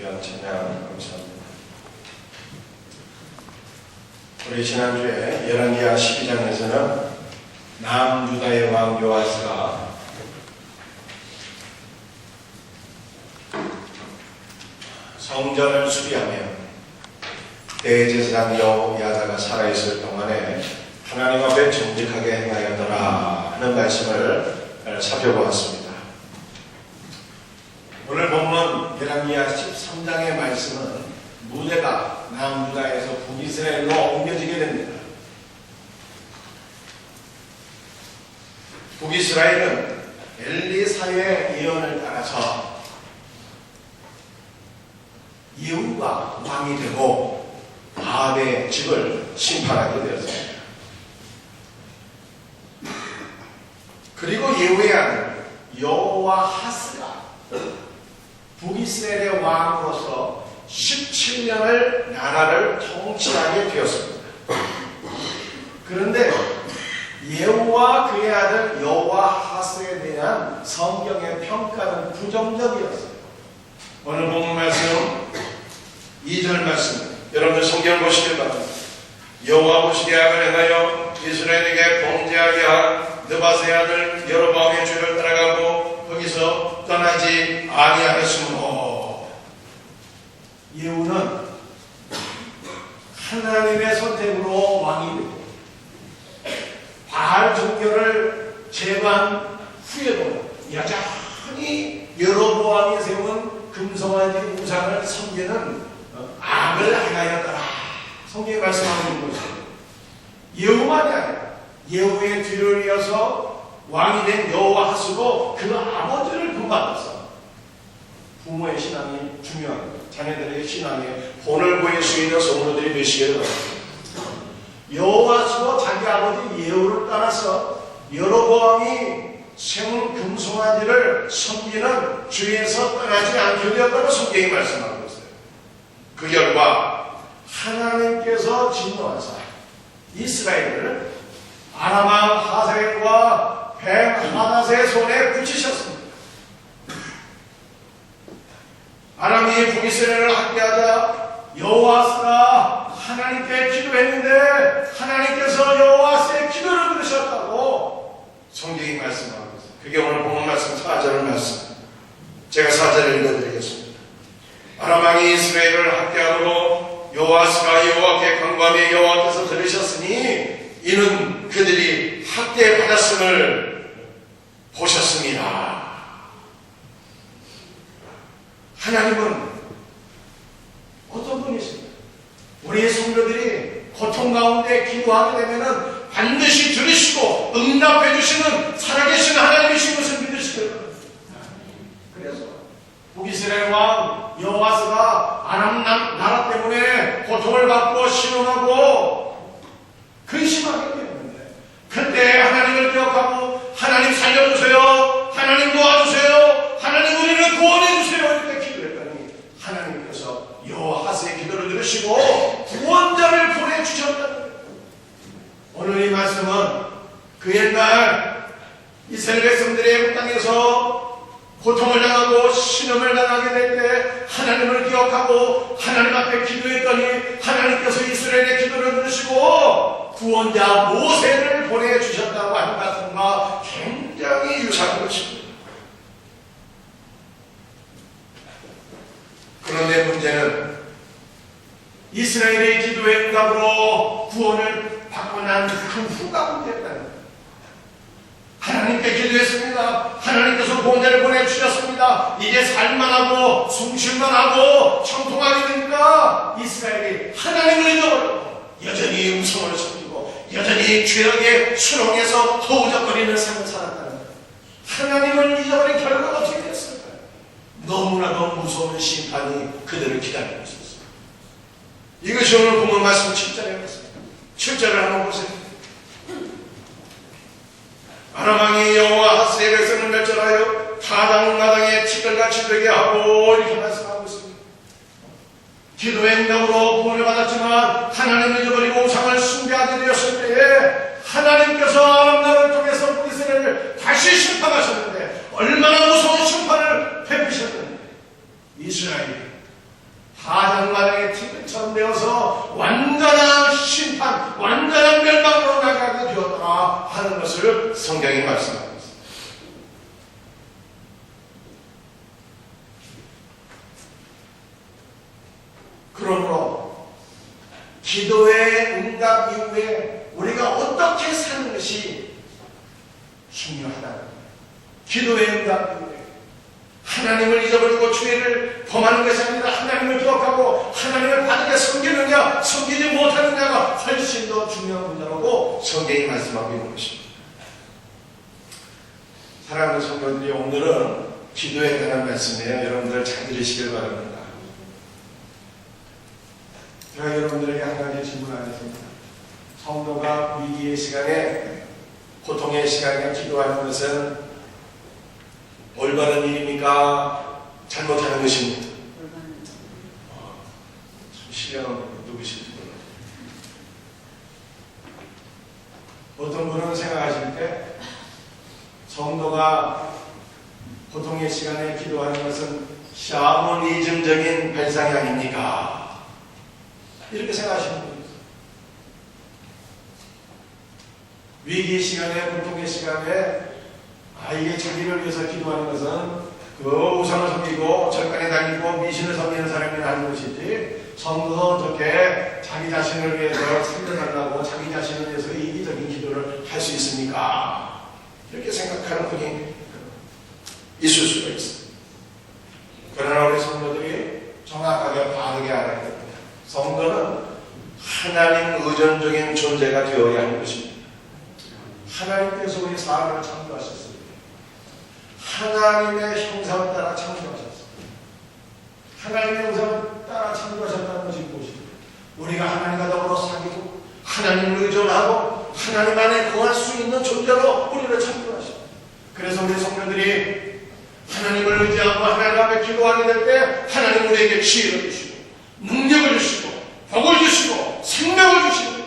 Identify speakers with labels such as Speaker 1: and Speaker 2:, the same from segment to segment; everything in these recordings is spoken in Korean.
Speaker 1: 귀한 찬양 감사합니다. 우리 지난주에 열왕기하 12장에서는 남유다의 왕 요아스가 성전을 수리하며 대제사장 여호야다가 살아있을 동안에 하나님 앞에 정직하게 행하였더라 하는 말씀을 살펴보았습니다. 오늘 본문 열왕기하 13장의 말씀은 무대가 남유다에서 북이스라엘로 옮겨지게 됩니다. 북이스라엘은 엘리사의 예언을 따라서 예후가 왕이 되고 아합의 집을 심판하게 되었습니다. 그리고 예후의 아들 여호와하스가 북이스라엘의 왕으로서 17년을 나라를 통치하게 되었습니다. 그런데 예후와 그의 아들 여호와하스에 대한 성경의 평가는 부정적이었어요. 오늘 본문 말씀 2절 말씀 여러분들 성경을 보시길 바랍니다. 여호와 보시기에 악을 행하여 이스라엘에게 범죄하게 한 느밧의 아들 여로보암의 죄를 따라가고 거기서 떠나지 아니하였으므로. 예후는 하나님의 선택으로 왕이 되고 바알 종교를 제거한 후에도 여전히 여로보암이 세운 금송아지 우상을 섬기는 악을 행하였더라. 성경이 말씀하고 있는 것입니다. 예후만이 아니라 예후의 뒤를 이어서 왕이 된 여호와하스도 그 아버지를 본받아서 부모의 신앙이 중요합니다. 자녀들의 신앙에 본을 보일 수 있는 성도들이 되시기를 바랍니다. 여호와하스도 자기 아버지 예후를 따라서 여로보암이 세운 금송아지를 섬기는 죄에서 떠나지 않게 되었다고 성경이 말씀하고 있어요. 그 결과 하나님께서 진노하사 이스라엘을 아람 왕 하사엘과 뱀 하닷의 손에 붙이셨습니다. 아람이 북이스라엘을 학대하자 여호와스가 하나님께 기도했는데 하나님께서 여호와스의 기도를 들으셨다고 성경이 말씀하고 있어요. 그게 오늘 본문 말씀 4절 말씀. 제가 4절을 읽어드리겠습니다. 아람 왕이 이스라엘을 학대하므로 여호와스가 여호와께 간구하며 여호와께서 들으셨으니 이는 그들이 학대받았음을 보셨습니다. 하나님은 어떤 분이십니까? 우리의 성도들이 고통 가운데 기도하게 되면 반드시 들으시고 응답해 주시는 살아계신 하나님이신 것을 믿으시길 바랍니다. 그래서 북이스라엘 왕 여호와스가 아람 나라 때문에 고통을 받고 신음하고 근심하게 되었는데 그때 하나님을 기억하고 하나님 살려주세요, 하나님 도와주세요, 하나님 우리를 구원해주세요 이렇게 기도했더니 하나님께서 여호와하스의 기도를 들으시고 구원자를 보내주셨다는 거예요. 오늘 이 말씀은 그 옛날 이스라엘 백성들이 애굽 땅에서 고통을 당하고 신음을 당하게 될 때 하나님을 기억하고 하나님 앞에 기도했더니 하나님께서 이스라엘의 기도를 들으시고 구원자 모세를 보내주셨다고 하는 말씀과 굉장히 유사한 것입니다. 그런데 문제는 이스라엘의 기도의 응답으로 구원을 받고 난 그 후가 문제였다는 거예요. 하나님께 기도했습니다. 하나님께서 구원자를 보내주셨습니다. 이제 살만하고 숨쉴만하고 청통하게 되니까 이스라엘이 하나님을 잊어버리고 여전히 음성을 섬기고 여전히 죄악에 수렁에서 허우적거리는 삶을 살았다는 거예요. 하나님을 잊어버린 결과가 어떻게 됐을까요? 너무나도 무서운 심판이 그들을 기다리고 있었어요. 이것이 오늘 본문 말씀 7절에 있습니다. 7절을 한번 보세요. 아람 왕이 여호와하스의 백성을 멸절하여 타당마당에 치들같이 되게 하고 이렇게 말씀하고 있습니다. 기도의 응답으로 구원을 받았지만 하나님을 잊어버리고 우상을 숭배하게 되었을 때에 하나님께서 아람 나라를 통해서 이스라엘을 다시 심판하셨는데 얼마나 무서운 심판을 베푸셨는데 이스라엘이 하장마당의 티끌처럼 되어서 완전한 심판, 완전한 멸망으로 나가게 되었다 하는 것을 성경이 말씀합니다. 그러므로 기도의 응답 이후에 우리가 어떻게 사는 것이 중요하다는 거예요. 기도의 응답 이후에 하나님을 잊어버리고 죄를 범하는 것이 아니라 하나님을 기억하고 하나님을 바르게 섬기느냐 섬기지 못하느냐가 훨씬 더 중요한 문제라고 성경이 말씀하고 있는 것입니다. 사랑하는 성도들이, 오늘은 기도에 관한 말씀이에요. 여러분들 잘 들으시길 바랍니다. 제가 여러분들에게 한 가지 질문하겠습니다. 성도가 위기의 시간에, 고통의 시간에 기도하는 것은 올바른 일입니까? 잘못하는 것입니까? 좀 실례하는 누구신지 몰라요. 어떤 분은 생각하실 때 성도가 고통의 시간에 기도하는 것은 샤머니즘적인 발상이 아닙니까? 이렇게 생각하시는 분이 있어요. 위기의 시간에, 고통의 시간에 이게 자기를 위해서 기도하는 것은 그 우상을 섬기고 절간에 다니고 미신을 섬기는 사람이 하는 것이지, 성도는 어떻게 자기 자신을 위해서 살려달라고 자기 자신을 위해서 이기적인 기도를 할 수 있습니까? 이렇게 생각하는 분이 있을 수가 있어요. 그러나 우리 성도들이 정확하게 바르게 알아야 됩니다. 성도는 하나님 의존적인 존재가 되어야 하는 것입니다. 하나님께서 우리 사람을 창조하셨습니다. 하나님의 형상을 따라 창조하셨습니다. 하나님의 형상을 따라 창조하셨다는 것이 무엇입니까? 우리가 하나님과 더불어 사귀고 하나님을 의존하고 하나님 안에 거할 수 있는 존재로 우리를 창조하십니다. 그래서 우리 성도들이 하나님을 의지하고 하나님 앞에 기도하게 될 때 하나님 우리에게 지혜를 주시고 능력을 주시고 복을 주시고 생명을 주시고,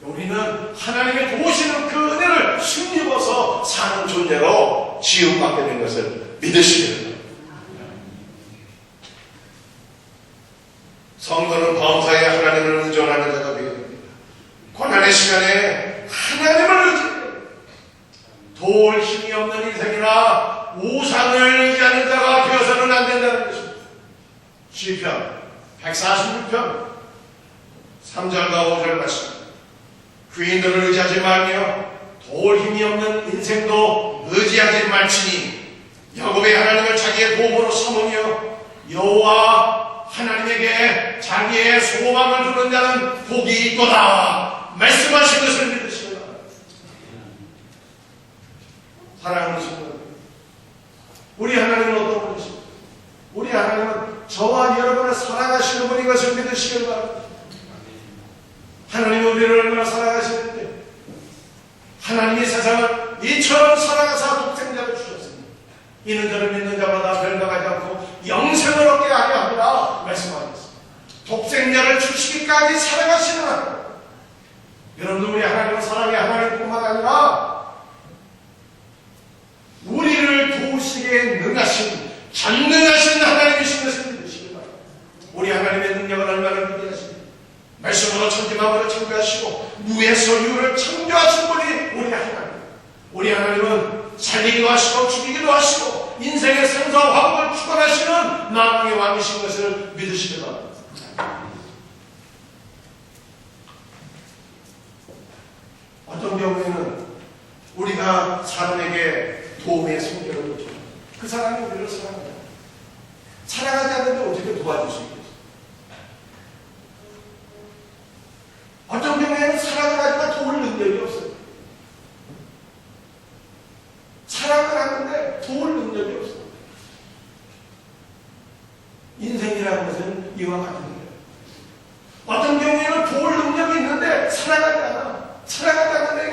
Speaker 1: 우리는 하나님의 도우시는 그 은혜를 힘입어서 사는 존재로 지음받게 된 것을 믿으시기 바랍니다. 성도는 범사에 하나님을 의존하는 자가 되어야 됩니다. 고난의 시간에 하나님을 의지해야 됩니다. 도울 힘이 없는 인생이나 우상을 의지하는 자가 되어서는 안 된다는 것입니다. 시편 146편 3절과 5절 말씀. 귀인들을 의지하지 말며 도울 힘이 없는 인생도 의지하지 말지니 야곱의 하나님을 자기의 도움으로 삼으며 여호와 하나님에게 자기의 소망을 두는 자는 복이 있도다 말씀하신 것을 믿으시기 바랍니다. 사랑하는 성도들, 우리 하나님은 어떤 분이십니까? 우리 하나님은 저와 여러분을 사랑하시는 분인 것을 믿으시기 바랍니다. 하나님은 우리를 얼마나 사랑하시는데, 하나님이 세상을 이처럼 사랑하사 독생자를 주셨습니다. 이는 저를 믿는 자마다 멸망하지 않고 영생을 얻게 하려 합니다 말씀하셨습니다. 독생자를 주시기까지 사랑하시는 하나님. 여러분들, 우리 하나님은 사랑의 하나님뿐만 아니라 우리를 도우시기에 능하신, 전능하신 하나님이신 것을 믿으시기 바랍니다. 우리 하나님의 능력을 얼마나 위대하십니까? 말씀으로 천지만물을 창조하시고 무에서 유를 창조하신 분이 우리 하나님. 우리 하나님은 살리기도 하시고 죽이기도 하시고 인생의 생사와 화복을 주관하시는 만왕의 왕이신 것을 믿으시기 바랍니다. 어떤 경우에는 우리가 사람에게 도움의 손길을 줬죠. 그 사람이 우리를 사랑합니다. 사랑하지 않는데 어떻게 도와줄 수 있겠어요? 어떤 경우에는 사랑을 하지만 도울 능력이 없어요. 사랑을 하는데 도울 능력이 없어요. 인생이라는 것은 이와 같은 거예요. 어떤 경우에는 도울 능력이 있는데 사랑하지 않아. 사랑하지 않는데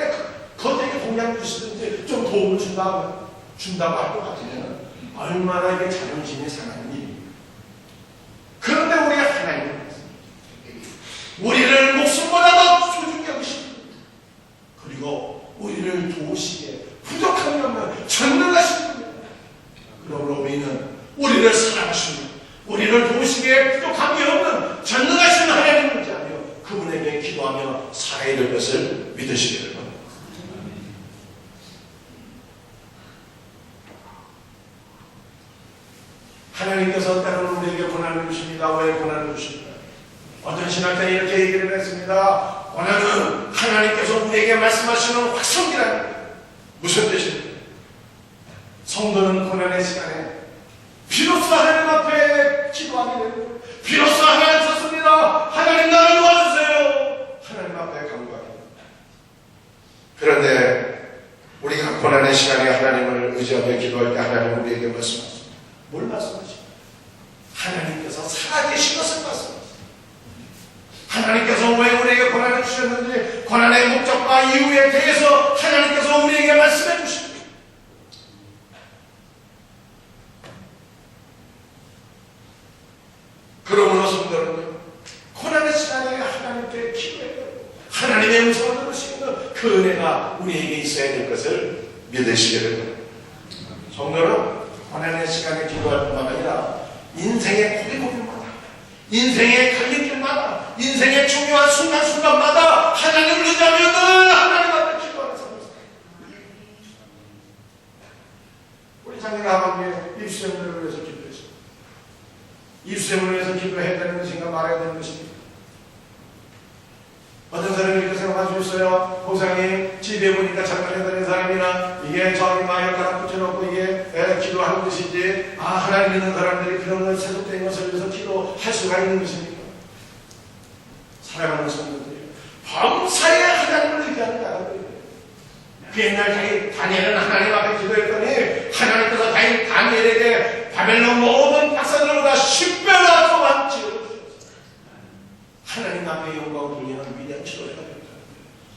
Speaker 1: 겉에게 공양 주시든지 좀 도움을 준다고 할 것 같으면 얼마나 이게 자존심이 상하는 일입니까? 그런데 우리가 하나님을 우리를 목숨보다 더 소중히 여기십니다. 그리고 우리를 도우시기에 부족함이 없는 전능하신 분입니다. 그러므로 우리는 우리를 사랑하시고 우리를 도우시기에 부족함이 없는 것을 믿으시기를 바랍니다. 하나님께서 때로는 우리에게 고난을 주십니다. 왜 고난을 주십니까? 어떤 신학자는 이렇게 얘기를 했습니다. 고난은 하나님께서 우리에게 말씀하시는 확성기라는 거예요. 무슨 뜻입니까? 성도는 고난의 시간에 비로소 하나님 앞에 기도하게 되고, 비로소 하나님 섰습니다. 하나님 나를 도와주세요. 하나님 앞에 간구하게 됩니다. 그런데 우리가 고난의 시간에 하나님을 의지하며 기도할 때 하나님은 우리에게 말씀하십니다. 뭘 말씀하십니까? 하나님께서 살아계신 것을 말씀하십니다. 하나님께서 왜 우리에게 고난을 주셨는지, 고난의 목적과 이유에 대해서 하나님께서 우리에게 말씀해 주십니다. 그러므로 성도는요, 고난의 시간에 하나님께 기도해야 되고 하나님의 음성을 들을 수 있는 그 은혜가 우리에게 있어야 될 것을 믿으시기를 바랍니다. 성도는 고난의 시간에 기도할 뿐만 아니라 인생의 고비고비마다, 인생의 갈림길마다, 인생의 중요한 순간순간마다 하나님을 의지하며 늘 하나님 앞에 기도하는 삶입니다. 우리 작년 하반기에 입수행들을 위해서 기도했습니다. 입수행을 위해서 기도해야 되는 것인가 말해야 되는 것입니까? 어떤 사람이 이렇게 생각할 수 있어요. 목사님, 집에 보니까 잠깐 해다니는 사람이나 이게 저기 마약가락 붙여놓고 이게 기도하는 것이지, 하나님 믿는 사람들이 그런 걸 세속된 것을 위해서 기도할 수가 있는 것입니까? 사랑하는 성도들이 범사에 하나님을 의지하는 자들이에요. 그 옛날 다니엘은 하나님 앞에 기도했더니 하나님께서 다니엘에게 바벨론 모든 박사들보다 10배나 더한 지혜를 주셨어요. 하나님 앞에 영광을 돌리는 위대한 기도를 해야 됩니다.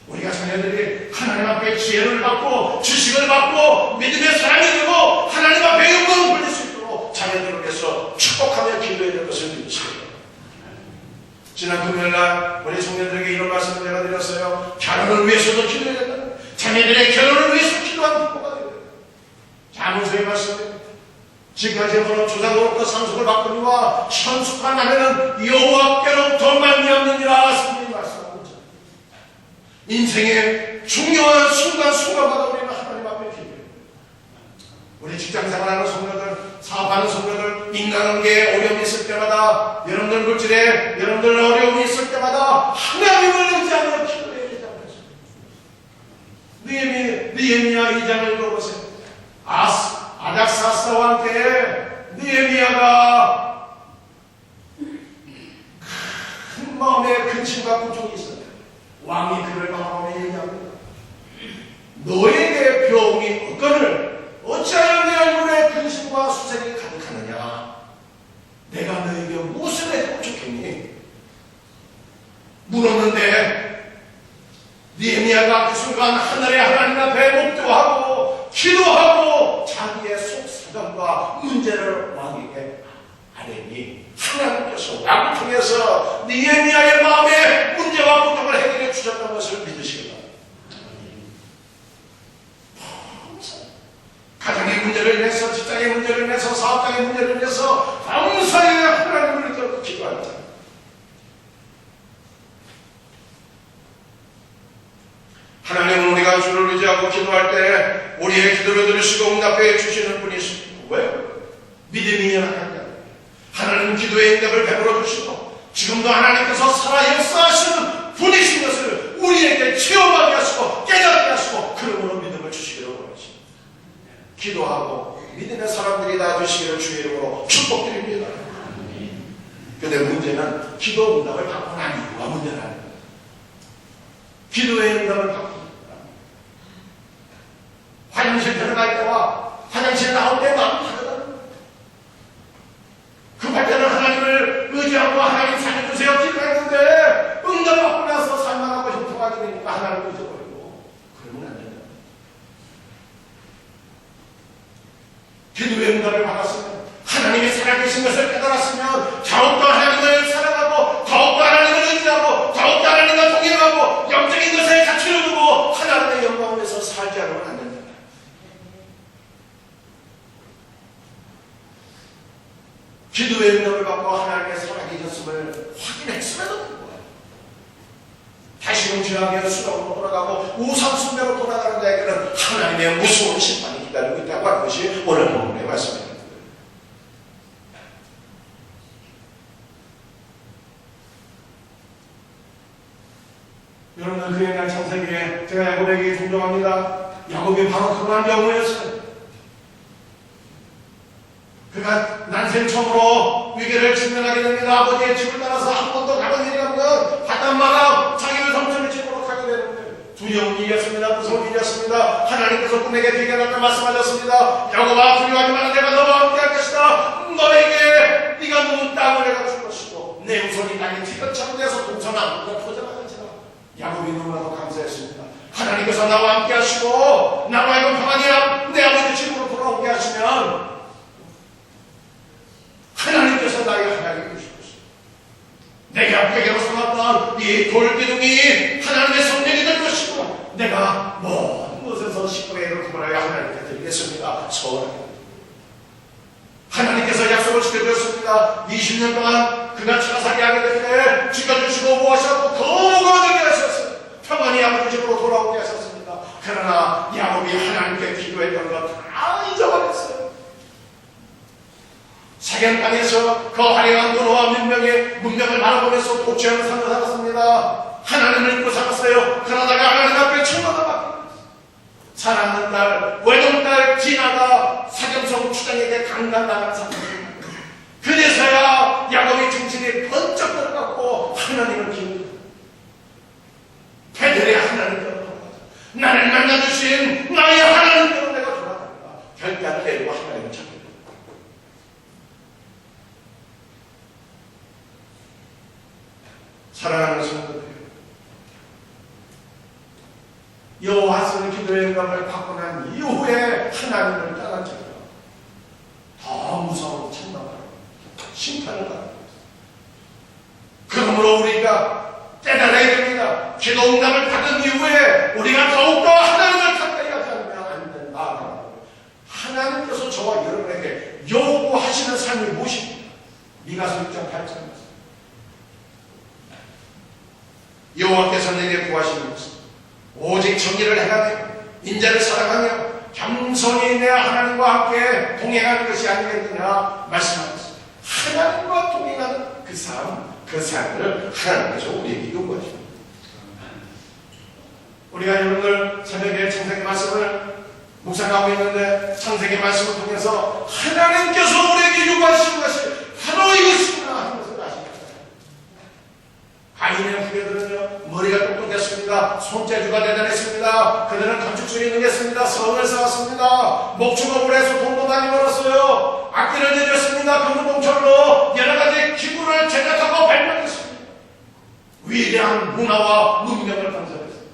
Speaker 1: 우리가 자녀들이 하나님 앞에 지혜를 받고 지식을 받고 믿음의 사람이 되고 하나님 앞에 영광을 돌릴 수 있도록 자녀들을 위해서 축복하며 기도해야 될 것을 믿으시고요. 지난 금요일날 우리 청년들에게 이런 말씀을 내가 드렸어요. 결혼을 위해서도 기도해야 된다. 자녀들의 결혼을 위해서 기도하는 기도가 돼요. 자문서의 말씀입니다. 지금까지 여러분 조상으로부터 상속을 받거니와 천숙한 아내는 여호와께로부터 말미암느니라. 성경이 말씀하고 있죠. 인생의 중요한 순간순간마다 우리는 하나님 앞에 기도해요. 우리 직장생활하는 성도들, 사업하는 성도들, 인간관계에 어려움이 있을 때마다, 여러분들 물질에 여러분들 어려움이 있을 때마다 하나님을 의지하며 기도해야 된다고 했습니다. 느헤미야 2장을 읽어보세요. 아닥사스와 함께 느헤미야가 큰 마음의 근심과 고통이 있었다. 왕이 그를 마음에 얘기합니다. 너에게 병이 없거늘 어찌하여 내 얼굴에 근심과 수색이 가득하느냐? 내가 너에게 무엇을 해도 좋겠니? 물었는데 느헤미야가 그 순간 하늘의 하나님 앞에 목도하고 기도하고 자기의 속사정과 문제를 왕에게 아뢰니 하나님께서 왕을 통해서 느헤미야의 마음의 문제와 고통을 해결해 주셨다는 것을 믿으시기 바랍니다. 가정의 문제를 위해서, 직장의 문제를 위해서, 사업장의 문제를 위해서 감사히 하나님을 붙잡고 기도합니다. 하나님은 우리가 주를 의지하고 기도할 때 우리의 기도를 들으시고 응답해 주시는 분이십니다. 왜? 믿음이 하나님. 하나님은 기도의 응답을 베풀어 주시고 지금도 하나님께서 살아 역사하시는 분이신 것을 우리에게 체험하게 하시고 깨닫게 하시고 그러므로 믿음을 주시기를 원하십니다. 기도하고 믿음의 사람들이 나아주시기를 주의 이름으로 축복드립니다. 그런데 문제는 기도 응답을 받고 난 이유가 문제라는 거예요. 기도의 응답을 받고 화장실 들어갈 때와 화장실 나올 때 마음이 다르다는 급할 때는 하나님을 의지하고 하나님 살려주세요 기도했는데 응답받고 나서 살만하고 형통하게 되니까 하나님을 잊어버리고 그러면 안 된다. 기도의 응답을 받았으면 하나님이 살아계신 것을 깨달았으면 더욱더 하나님을 사랑하고 더욱더 하나님을 의지하고 더욱더 하나님과 동행하고 영적인 것에 가치를 두고 하나님의 영광을 위해서 살지 않으면 안 된다. 기도의 응답을 받고 하나님의 살아계셨음을 확인했음에도 불구하고 다시 무시무시하게 수렁으로 돌아가고 우상숭배로 돌아가는 자에게는 하나님의 무서운 심판이 기다리고 있다고 하는 것이 오늘 본문의 말씀입니다. 여러분들 그의 날 창세기에 제가 야곱에게 존경합니다. 야곱이 바로 그러한 경우였어요. 그가 난생 처음으로 위기를 직면하게 됩니다. 아버지의 집을 따라서 한 번도 가던 일이라면 바닷마다 자기를 삼촌의 집으로 가게 되는데 두려운 일이었습니다. 무서운 일이었습니다. 하나님께서 꿈에게 비견한다 말씀하셨습니다. 야곱아 두려워하지 마라. 내가 너와 함께할 것이다. 너에게 네가 누운 땅을 내가 줄 것이고 내 우선이 땅에 티격차고 돼서 동서남북으로 퍼져나갈지라. 야곱이 너무나도 감사했습니다. 하나님께서 나와 함께 하시고 나로 하여금 평안히 내 아버지 집으로 돌아오게 하시면 하나님께서 나의 하나님이 되시옵소서. 내가 벽에로 삼았던 이 돌기둥이 하나님의 성령이 될 것이고 내가 모든 것에서 10분의 1을 구분하여 하나님께 드리겠습니다. 소원합니다. 하나님께서 약속을 지켜주셨습니다. 20년 동안 그가 차살이 하게 될 때 지켜주시고 보호하셨고 거룩하게 하셨습니다. 평안히 아버지 집으로 돌아오게 하셨습니다. 그러나 야곱이 하나님께 기도했던 것 다 잊어버렸어요. 세겜 땅에서 그 화려한 문화와 문명을 바라보면서 도취하는 삶을 살았습니다. 하나님을 믿고 살았어요. 그러다가 하나님 앞에 천국을 받고 사랑하는 딸, 외동 딸 디나가 사경성 추장에게 강간당한 사건입니다. 그래서야 야곱의 정신이 번쩍 들어갔고 하나님을 기억합니다. 배들의 하나님께로 돌아가자. 나를 만나주신 나의 하나님께로 내가 돌아간다. 결단을 내리고 하나님을 찾게 됩니다. 사랑하는 성도들, 여호와서 기도의 응답을 받고 난 이후에 하나님을 떠난 자가 더 무서운 천망을 심판을 받는 것입니다. 그러므로 우리가 깨달아야 됩니다. 기도 응답을 받은 이후에 우리가 더욱더 하나님을 가까이 하지 않으면 안 된다. 하나님께서 저와 여러분에게 요구하시는 삶이 무엇입니까? 미가서 6장 8절입니다. 여호와께서 내게 구하시는 것은 오직 정의를 행하며 인자를 사랑하며 겸손히 내 하나님과 함께 동행하는 것이 아니겠느냐 말씀하셨습니다. 하나님과 동행하는 그 삶을 하나님께서 우리에게 요구하십니다. 우리가 여러분들 새벽에 창세기 말씀을 묵상하고 있는데 창세기 말씀을 통해서 하나님께서 우리에게 요구하시는 것이 바로 이것이구나 하는 것을 아십니다. 가인의 후계들은요, 머리가 똑똑했습니다. 손재주가 대단했습니다. 그들은 건축술이 능했습니다. 성을 쌓았습니다. 목축업을 해서 돈도 많이 벌었어요. 악기를 내렸습니다. 금은동철로 여러가지 기구를 제작하고 발명했습니다. 위대한 문화와 문명을 건설했습니다.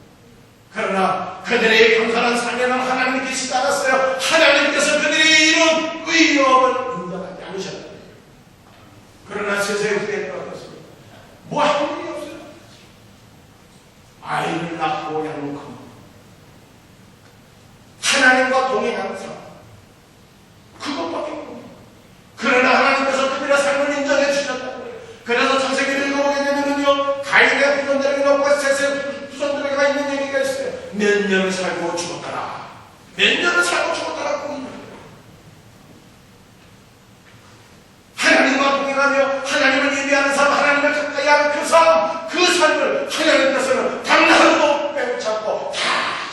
Speaker 1: 그러나 그들의 경건한 삶에는 하나님이 계시지 않았어요. 하나님께서 그들이 이룬 위협을 인정하지 않으셨다. 그러나 세세 후대에 어떻습니까? 뭐 할 일이 없어요. 아이를 낳고 양육하고 하나님과 동행하는 삶, 그것밖에 없습니다. 그러나 하나님께서 그들의 삶을 인정해 주셨다는 거예요. 그래서 창세기를 읽어보게 되면요, 가인의 후손들에게 놓고 셋의 후손들에게 있는 얘기가 있어요. 몇 년을 살고 죽었더라. 몇 년을 살고 죽었더라. 하나님과 동행하며 하나님을 예배하는 삶, 하나님을 가까이 하는 그 삶, 그 삶을 하나님께서는 당나라도 빼놓지 않고 다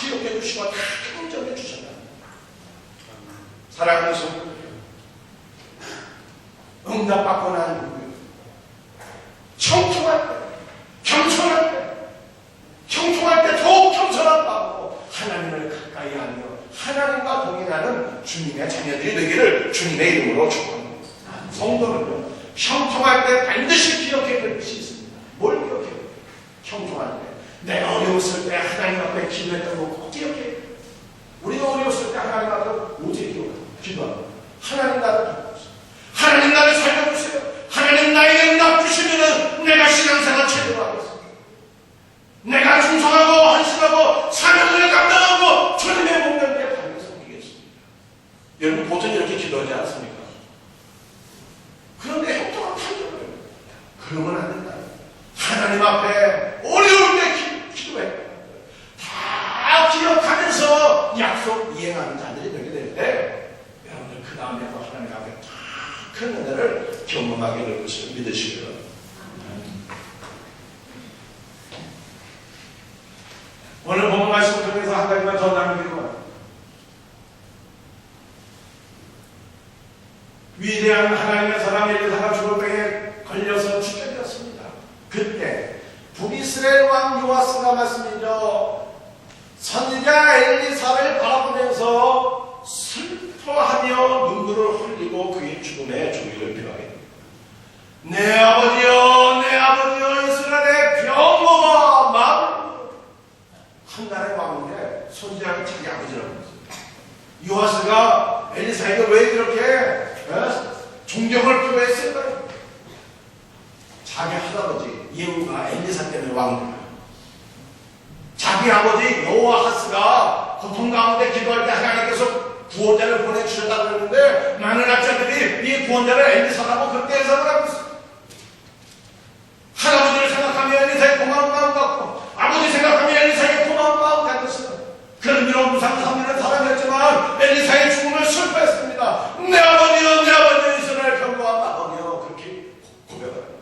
Speaker 1: 기록해 주시고 다 인정해 주셨다. 사랑하는 성도들, 응답받고 난 이후에 청통할 때, 겸손할 때, 형통할 때 더욱 겸손한 마음으로 하나님을 가까이 하며 하나님과 동행하는 주님의 자녀들이 되기를 주님의 이름으로 축복합니다. 성도는요, 형통할 때 반드시 기억해야 될 것이 있습니다. 뭘 기억해야 돼요? 형통할 때, 내가 어려웠을 때 하나님 앞에 기도했던 거 꼭 기억해야 돼요. 우리가 어려웠을 때 하나님 앞에 오직 기도하고 하나님 나를 도와주세요. 하나님 나를 살려주세요. 하나님 나에게 응답 주시면은 내가 신앙생활 제대로 하겠습니다. 내가 충성하고 헌신하고 사명을 감당하고 주님의 목련에 달려 섬기겠습니다. 여러분 보통 이렇게 기도하지 않습니까? 그런데 형통한態度. 그러면 안 된다. 하나님 앞에 어려울 때 기도해. 경험하게 될 것을 믿으시기 바랍니다. 오늘 본문 말씀을 통해서 한 가지만 더 남기고, 위대한 하나님의 사람 엘리사가 죽을 때에 걸려서 죽게 되었습니다. 그때 북이스라엘 왕 요아스가 말씀이죠. 선지자 엘리사를 바라보면서 슬퍼하며 눈물을 흘리고 그의 죽음의 조의를 표하게 됩니다. 내 아버지여 이스라엘의 병거와 마음을. 한 나라의 왕인데 선지자가 자기 아버지라고 했어요. 요아스가 엘리사에게 왜 이렇게 존경을 표했을까요? 자기 할아버지 예후가 엘리사 때문에 왕이에요. 자기 아버지 여호아하스가 고통 가운데 기도할 때 하나님께서 구원자를 보내주셨다고 그랬는데, 많은 학자들이 이 구원자를 엘리사라고 그렇게 해석을 하고 있어요. 할아버지를 생각하며 엘리사의 고마운 마음 갖고, 아버지 생각하며 엘리사의 고마운 마음 갖았어요. 그런 이런 무상 선민한 사람이었지만 엘리사의 죽음을 슬퍼했습니다. 내 아버지여 이스라엘 병거와 마음이여, 그렇게 고백을 합니다.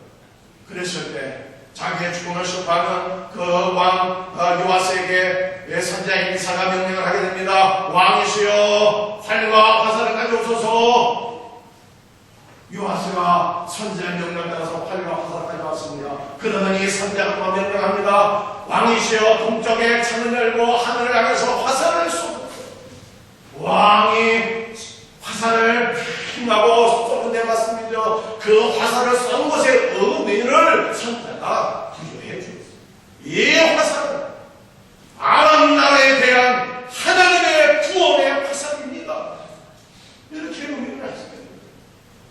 Speaker 1: 그랬을 때 자기의 죽음을 슬퍼하는 그 왕 요아스에게 선지자 엘리사가 명령을 하게 됩니다. 왕이시여 활과 화살을 가져오소서. 요아스가 선지자의 명령을 따라서 활과 화살을 가져왔습니다. 그러더니 선지자가 명령합니다. 왕이시여 동쪽에 창을 열고 하늘을 향해서 화살을 쏘고. 왕이 화살을 힘하고 쏘는데 말씀이죠. 그 화살을 쏜 것의 의미를 선지자가 구조해 주었습니다. 이 화살은 아람 나라에 대한 하나님의 구원의 화살입니다. 이렇게 의미를 했습니다.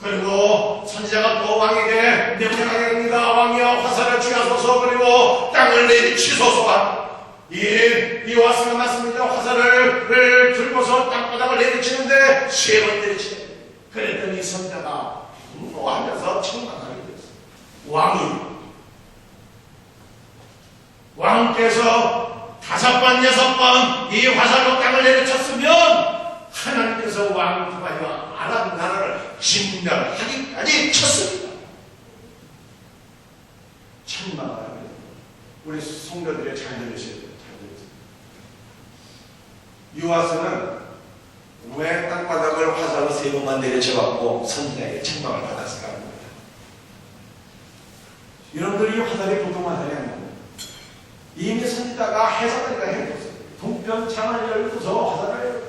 Speaker 1: 그리고 선지자가 또 왕에게 명령하게 됩니다. 왕이여 화살을 취하소서. 그리고 땅을 내리치소서. 요아스가 맞습니다. 화살을 들고서 땅바닥을 내리치는데 3번 내리치네. 그랬더니 선지자가 분노하면서 책망하게 되었어요. 왕께서 5번, 6번 이 화살로 땅을 내리쳤으면 하나님께서 왕을 통하여 아람 나라를 진멸하기까지 쳤습니다. 책망하게. 우리 성도들의 잘 들으셔야 돼요. 요아스는 왜 땅바닥을 화살로 3번만 내려쳐갖고 선지자에게 책망을 받았을까 합니다. 여러분들이 화살이 보통 화살이 아닙니다. 이미 선지자가 해석하니까 해줬어요. 동편 창을 열고서 화살을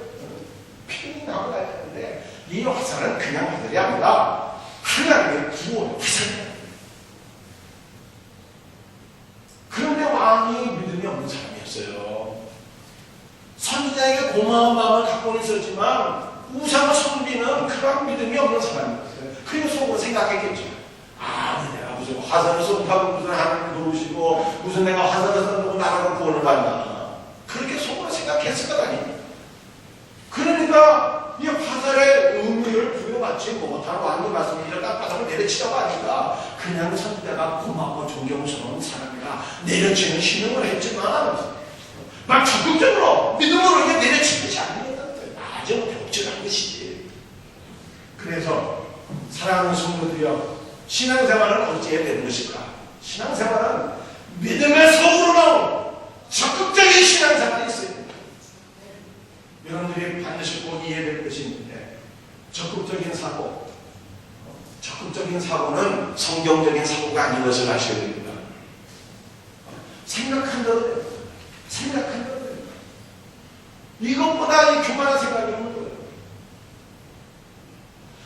Speaker 1: 핑 나고 다녔는데, 이 화살은 그냥 화살이 아니라 하나님의 구원의 화살입니다. 그런데 왕이 믿음이 없는 사람이었어요. 선지자에게 고마운 마음을 갖고 있었지만 우상을 섬기는 그런 믿음이 없는 사람이었어요. 그래서 속으로 생각했겠죠. 내가 무슨 화살을 쏜다고 무슨 하나님 도우시고 무슨 내가 화살을 쏜다고 나라가 구원을 받나, 그렇게 속으로 생각했을 것 아닙니까? 그러니까 이 화살의 의미를 부여받지 못한 왕이 말씀이죠. 땅바닥을 내려치다고 하니까 그냥 선지자가 고맙고 존경스러운 사람이라 내려치는 신용을 했지만 막 적극적으로 믿음으로 이게 내려치지 않는다는 아주 벽질한 것이지. 그래서 사랑하는 성도들이여, 신앙생활은 어찌해야 되는 것일까? 신앙생활은 믿음의 속으로 나온 적극적인 신앙생활이 있어요. 여러분들이 반드시 꼭 이해될 것이 있는데, 적극적인 사고는 성경적인 사고가 아닌 것을 아셔야 됩니다. 생각한다고 돼요. 이것보다 이 교만한 생각이 없는 거예요.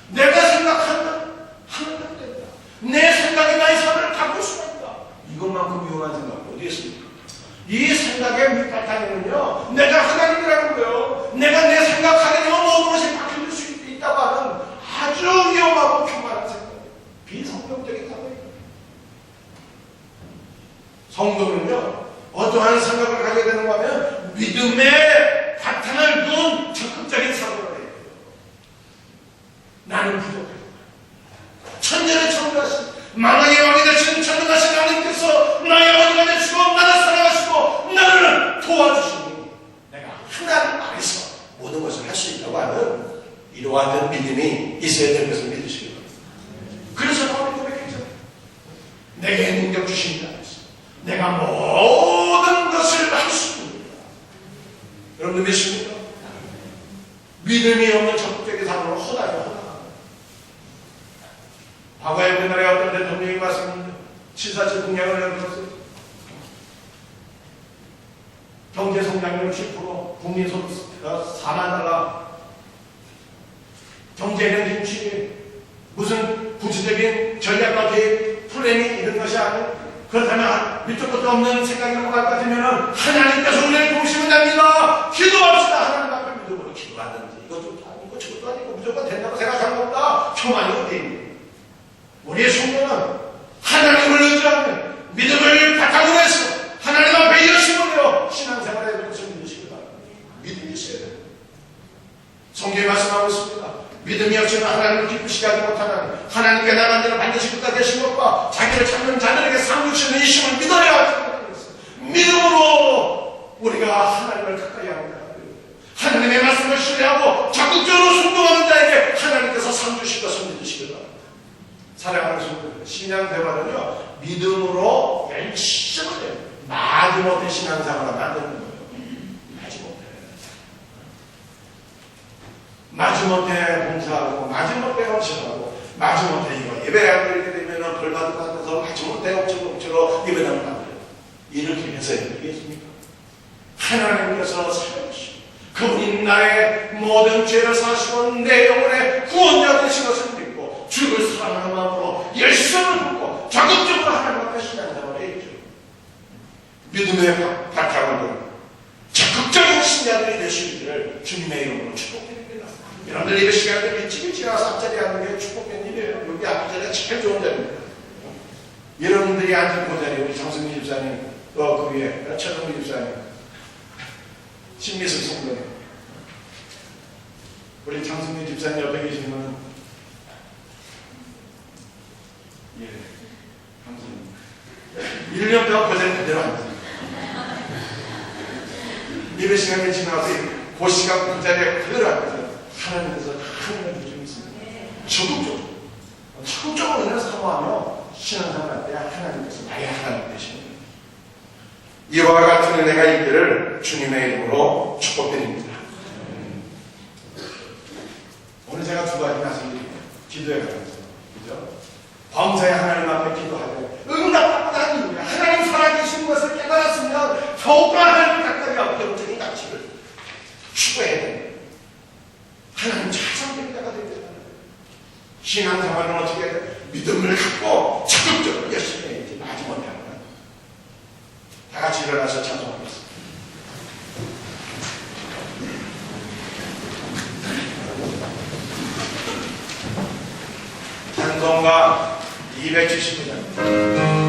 Speaker 1: 내가 생각한다, 하는 대로 된다. 내 생각이 나의 삶을 바꿀 수가 있다. 이것만큼 위험한 생각이 어디 있습니까? 이 생각의 밑바탕에는요, 내가 하나님이라는 거예요. 내가 내 생각하게 되면 모든 것이 바뀔 수 있다고 하는 아주 위험하고 교만한 생각이에요. 비성경적인 생각이에요. 성도는요, 어떠한 생각을 가지게 되는가 하면 믿음의 바탕을 둔 적극적인 사고를 해요. 나는 부족해. 천년의 창조하신 만왕의 왕이 되신 전능하신 하나님께서 나의 아버지가 되시고 나를 사랑하시고 나를 도와주시니 내가 하나님 안에서 모든 것을 할 수 있다고 하는 이러한 믿음이 있어야 될 것을 믿으시기 바랍니다. 그래서 내게 능력 주신 자 내가 모든 것을 할 수 있습니다. 여러분들 믿습니까? 믿음이 없는 적극적인 삶으로 허다해요. 과거에 우리나라에 어떤 대통령이 왔습니다. 7.47 공약을 내걸었어요. 경제성장률 10%, 국민소득 4만 달러, 경제력 60, 무슨 구체적인 전략과 계획, 플랜이 이런 것이 아니고, 그렇다면 밑도 끝도 없는 생각이 넘어갈 것 같으면 하나님께서 우리를 도우시면 됩니다. 기도합시다. 하나님 앞에 믿음으로 기도하든지 이것도 아니고 저것도 아니고 무조건 된다고 생각하는 것보다 평안이 어디 있는 우리의 성도는 하나님을 의지하는 믿음을 바탕으로 해서 하나님 앞에 열심을 내어 신앙생활에 대해서 믿으시기 바랍니다. 믿음이 있어야 돼요. 성경에 말씀하고 있습니다. 믿음이 없이는 하나님을 기쁘시게 하지 못하는 하나님께 나간 자는 반드시 끝까지 계신 것과 자기를 찾는 자들에게 상 주시는 이 심을 믿어야 합니다. 믿음으로 우리가 하나님을 가까이 합니다. 하나님의 말씀을 신뢰하고 적극적으로 순종하는 자에게 하나님께서 상 주실 것을 믿으시기 바랍니다. 사랑하는 성도들, 신앙생활은요 믿음으로 열심을 내요. 마지못해 신앙생활을 만드는 거예요. 마지못해 봉사하고 마지못해 헌신하고 마지못해 이거 예배를 드리게 되면 벌받고 하면서 마지못해 억지로 예배당을 만들어요. 이렇게 해서 되겠습니까? 하나님께서 살아주시고 그분이 나의 모든 죄를 사시고 내 영혼의 구원자 되신 것을 믿고 주를 사랑하는 마음으로 열심을 붓고 적극적으로 하나님 앞에 신앙생활을 해야죠. 믿음의 바탕으로 적극적인 신자들이 되시기를 주님의 이름으로 축복드립니다. 여러분들 예배 시간에 일찍 지나서 앞자리에 앉는 게 축복된 일이에요. 여기 앞자리가 제일 좋은 자리입니다. 여러분들이 앉은 그 자리에 우리 장승민 집사님, 또 그 위에 최동민 집사님, 신미숙 성도님, 우리 장승민 집사님 옆에 계신 분은 감사합니다. 1년 동안 그 자리 그대로 앉았습니다. 예배 시간에 지나서 그 시간 그 자리에 그대로 앉았어요. 하나님께서 하나님을 주시고 있습니다. 적극적으로 은혜를 사모하며 신앙생활할 때 하나님께서 나의 하나님 되십니다. 이와 같은 은혜가 있기를 주님의 이름으로 축복드립니다. 오늘 제가 두 가지 말씀드립니다. 기도에 관해서. 그죠? 범사에 하나님 앞에 기도하되 응답받는 이유에 하나님 살아계신 것을 깨달았으면 더욱더 하나님을 가까이 하고 영적인 가치를 추구해야 됩니다. 하나님 자성된 자가 되야 됩니다. 신앙생활은 어떻게 해야 돼요? 믿음을 갖고 적극적으로 열심히 해야지 마지못해 하는 거예요. 다 같이 일어나서 찬송하겠습니다. 찬송가 270장